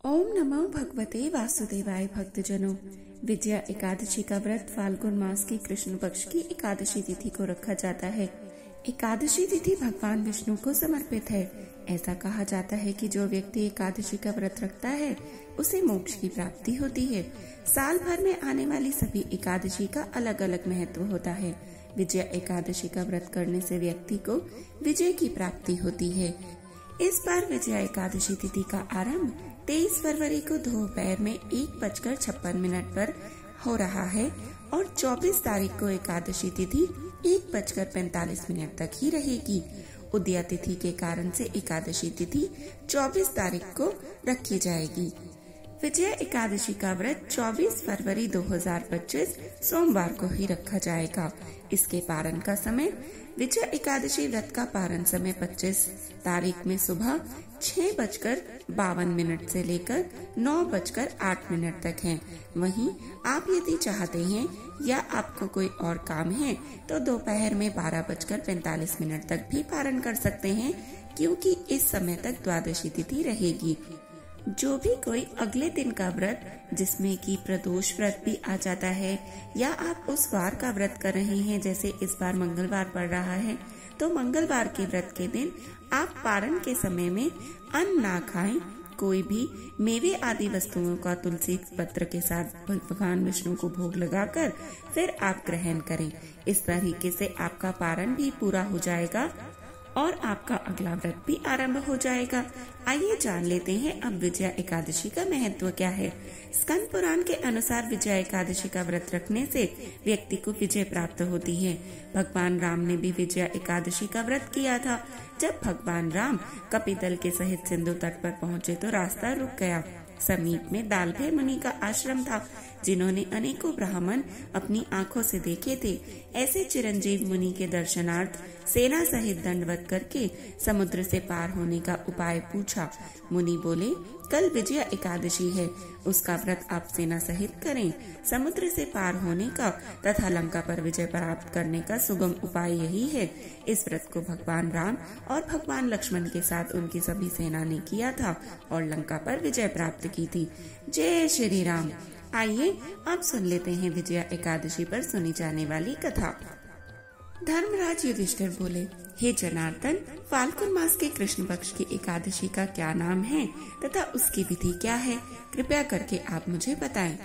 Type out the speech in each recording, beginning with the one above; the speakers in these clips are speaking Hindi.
ओम नमो भगवते वासुदेवाय। भक्तजनों, विजया एकादशी का व्रत फाल्गुन मास की कृष्ण पक्ष की एकादशी तिथि को रखा जाता है। एकादशी तिथि भगवान विष्णु को समर्पित है। ऐसा कहा जाता है कि जो व्यक्ति एकादशी का व्रत रखता है उसे मोक्ष की प्राप्ति होती है। साल भर में आने वाली सभी एकादशी का अलग अलग महत्व होता है। विजया एकादशी का व्रत करने से व्यक्ति को विजय की प्राप्ति होती है। इस बार विजया एकादशी तिथि का आरंभ 23 फरवरी को दोपहर में 1:56 पर हो रहा है और 24 तारीख को एकादशी तिथि 1:45 तक ही रहेगी। उदया तिथि के कारण से एकादशी तिथि 24 तारीख को रखी जाएगी। विजया एकादशी का व्रत 24 फरवरी 2025 सोमवार को ही रखा जाएगा। इसके पारण का समय विजया एकादशी व्रत का पारण समय 25 तारीख में सुबह 6:52 से लेकर 9:08 तक है। वहीं आप यदि चाहते हैं या आपको कोई और काम है तो दोपहर में 12:45 तक भी पारण कर सकते हैं, क्योंकि इस समय तक द्वादशी तिथि रहेगी। जो भी कोई अगले दिन का व्रत जिसमें कि प्रदोष व्रत भी आ जाता है या आप उस वार का व्रत कर रहे हैं, जैसे इस बार मंगलवार पड़ रहा है, तो मंगलवार के व्रत के दिन आप पारण के समय में अन्न ना खाएं। कोई भी मेवे आदि वस्तुओं का तुलसी पत्र के साथ भगवान विष्णु को भोग लगाकर फिर आप ग्रहण करें। इस तरीके से आपका पारण भी पूरा हो जाएगा और आपका अगला व्रत भी आरंभ हो जाएगा। आइए जान लेते हैं अब विजया एकादशी का महत्व क्या है। स्कंद पुराण के अनुसार विजया एकादशी का व्रत रखने से व्यक्ति को विजय प्राप्त होती है। भगवान राम ने भी विजया एकादशी का व्रत किया था। जब भगवान राम कपिदल के सहित सिंधु तट पर पहुँचे तो रास्ता रुक गया। समीप में दालभे मुनि का आश्रम था, जिन्होंने अनेकों ब्राह्मण अपनी आंखों से देखे थे। ऐसे चिरंजीव मुनि के दर्शनार्थ सेना सहित दंडवत करके समुद्र से पार होने का उपाय पूछा। मुनि बोले, कल विजया एकादशी है, उसका व्रत आप सेना सहित करें। समुद्र से पार होने का तथा लंका पर विजय प्राप्त करने का सुगम उपाय यही है। इस व्रत को भगवान राम और भगवान लक्ष्मण के साथ उनकी सभी सेना ने किया था और लंका पर विजय प्राप्त की थी। जय श्री राम। आइए अब सुन लेते हैं विजया एकादशी पर सुनी जाने वाली कथा। धर्मराज युधिष्ठिर बोले, हे जनार्दन, फाल्गुन मास के कृष्ण पक्ष की एकादशी का क्या नाम है तथा उसकी विधि क्या है? कृपया करके आप मुझे बताएं।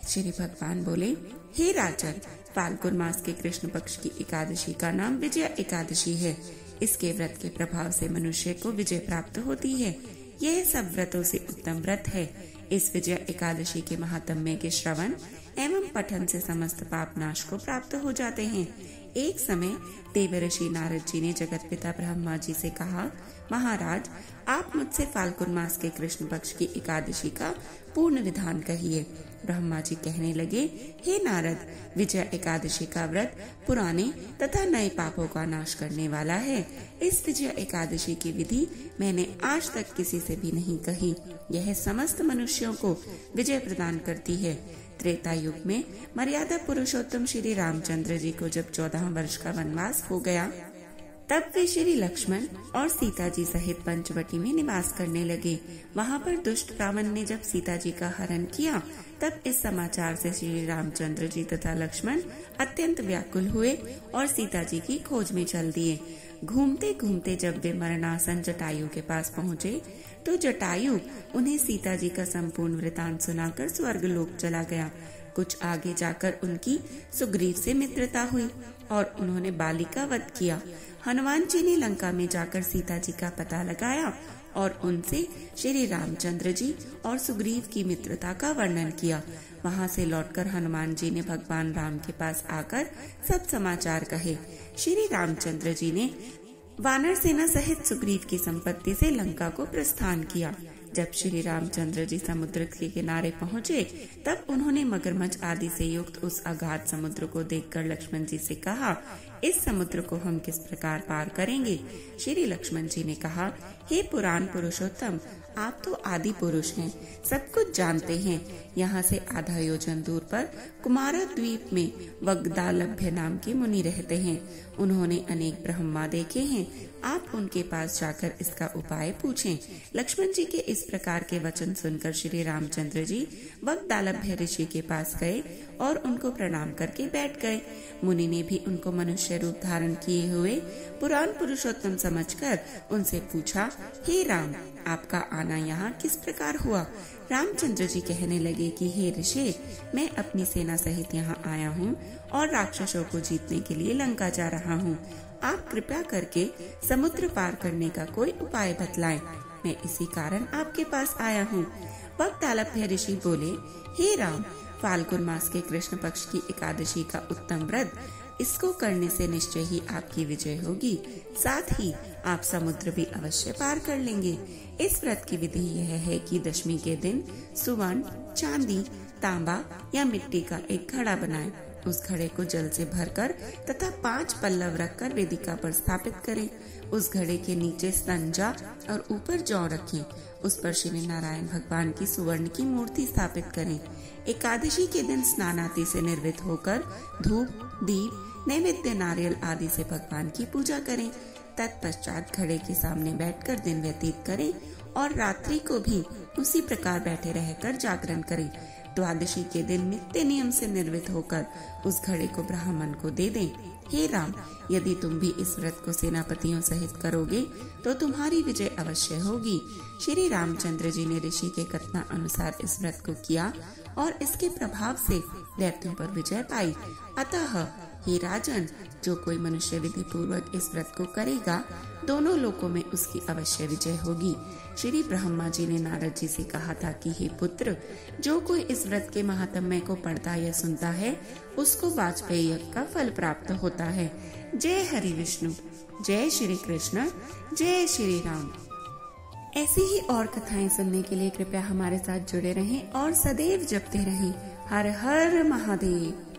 श्री भगवान बोले, हे राजन, फाल्गुन मास के कृष्ण पक्ष की एकादशी का नाम विजया एकादशी है। इसके व्रत के प्रभाव से मनुष्य को विजय प्राप्त होती है। यह सब व्रतों से उत्तम व्रत है। इस विजया एकादशी के महात्म्य के श्रवण एवं पठन से समस्त पाप नाश को प्राप्त हो जाते हैं। एक समय देवर्षि नारद जी ने जगत पिता ब्रह्मा जी से कहा, महाराज, आप मुझसे फाल्गुन मास के कृष्ण पक्ष की एकादशी का पूर्ण विधान कहिए। ब्रह्मा जी कहने लगे, हे नारद, विजया एकादशी का व्रत पुराने तथा नए पापों का नाश करने वाला है। इस विजया एकादशी की विधि मैंने आज तक किसी से भी नहीं कही। यह समस्त मनुष्यों को विजय प्रदान करती है। त्रेता युग में मर्यादा पुरुषोत्तम श्री रामचंद्र जी को जब 14 वर्ष का वनवास हो गया, तब वे श्री लक्ष्मण और सीता जी सहित पंचवटी में निवास करने लगे। वहाँ पर दुष्ट रावण ने जब सीता जी का हरण किया, तब इस समाचार से श्री रामचंद्र जी तथा लक्ष्मण अत्यंत व्याकुल हुए और सीता जी की खोज में चल दिए। घूमते घूमते जब वे मरणासन जटायु के पास पहुँचे तो जटायु उन्हें सीता जी का संपूर्ण वृतांत सुनाकर स्वर्ग लोक चला गया। कुछ आगे जाकर उनकी सुग्रीव से मित्रता हुई और उन्होंने बाली का वध किया। हनुमान जी ने लंका में जाकर सीता जी का पता लगाया और उनसे श्री रामचंद्र जी और सुग्रीव की मित्रता का वर्णन किया। वहां से लौटकर हनुमान जी ने भगवान राम के पास आकर सब समाचार कहे। श्री रामचंद्र जी ने वानर सेना सहित सुग्रीव की संपत्ति से लंका को प्रस्थान किया। जब श्री रामचंद्र जी समुद्र के किनारे पहुँचे, तब उन्होंने मगरमच्छ आदि से युक्त उस अगाध समुद्र को देखकर लक्ष्मण जी से कहा, इस समुद्र को हम किस प्रकार पार करेंगे? श्री लक्ष्मण जी ने कहा, हे पुराण पुरुषोत्तम, आप तो आदि पुरुष हैं, सब कुछ जानते हैं। यहाँ से आधा योजन दूर पर कुमारा द्वीप में वग्दालभ्य नाम के मुनि रहते हैं। उन्होंने अनेक ब्रह्मा देखे हैं आप उनके पास जाकर इसका उपाय पूछें। लक्ष्मण जी के इस प्रकार के वचन सुनकर श्री रामचंद्र जी वक्तालभ्य ऋषि के पास गए और उनको प्रणाम करके बैठ गए। मुनि ने भी उनको मनुष्य रूप धारण किए हुए पुराण पुरुषोत्तम समझकर उनसे पूछा, हे राम, आपका आना यहाँ किस प्रकार हुआ? रामचंद्र जी कहने लगे कि हे ऋषि, मैं अपनी सेना सहित यहाँ आया हूँ और राक्षसों को जीतने के लिए लंका जा रहा हूँ। आप कृपया करके समुद्र पार करने का कोई उपाय बतलाएं। मैं इसी कारण आपके पास आया हूँ। वक्तालभ्य ऋषि बोले, हे राम, फाल्गुन मास के कृष्ण पक्ष की एकादशी का उत्तम व्रत, इसको करने से निश्चय ही आपकी विजय होगी। साथ ही आप समुद्र भी अवश्य पार कर लेंगे। इस व्रत की विधि यह है कि दशमी के दिन सुवर्ण, चांदी, तांबा या मिट्टी का एक घड़ा बनाएं। उस घड़े को जल से भरकर तथा 5 पल्लव रखकर वेदिका पर स्थापित करें। उस घड़े के नीचे संजा और ऊपर जौ रखें। उस पर श्री नारायण भगवान की सुवर्ण की मूर्ति स्थापित करें। एकादशी के दिन स्नानादि से निर्वृत्त होकर धूप, दीप, नैवेद्य, नारियल आदि से भगवान की पूजा करें। तत्पश्चात घड़े के सामने बैठकर दिन व्यतीत करें और रात्रि को भी उसी प्रकार बैठे रहकर जागरण करें। द्वादशी के दिन नित्य नियम से निर्वृत्त होकर उस घड़े को ब्राह्मण को दे दें। हे राम, यदि तुम भी इस व्रत को सेनापतियों सहित करोगे तो तुम्हारी विजय अवश्य होगी। श्री रामचंद्र जी ने ऋषि के कथना अनुसार इस व्रत को किया और इसके प्रभाव से दैत्यों पर विजय पाई। अतः हे राजन, जो कोई मनुष्य विधि पूर्वक इस व्रत को करेगा, दोनों लोकों में उसकी अवश्य विजय होगी। श्री ब्रह्मा जी ने नारद जी से कहा था कि हे पुत्र, जो कोई इस व्रत के महात्म्य को पढ़ता या सुनता है, उसको वाजपेयी यज्ञ का फल प्राप्त होता है। जय हरि विष्णु, जय श्री कृष्ण, जय श्री राम। ऐसी ही और कथाएं सुनने के लिए कृपया हमारे साथ जुड़े रहें और सदैव जपते रहें। हर हर महादेव।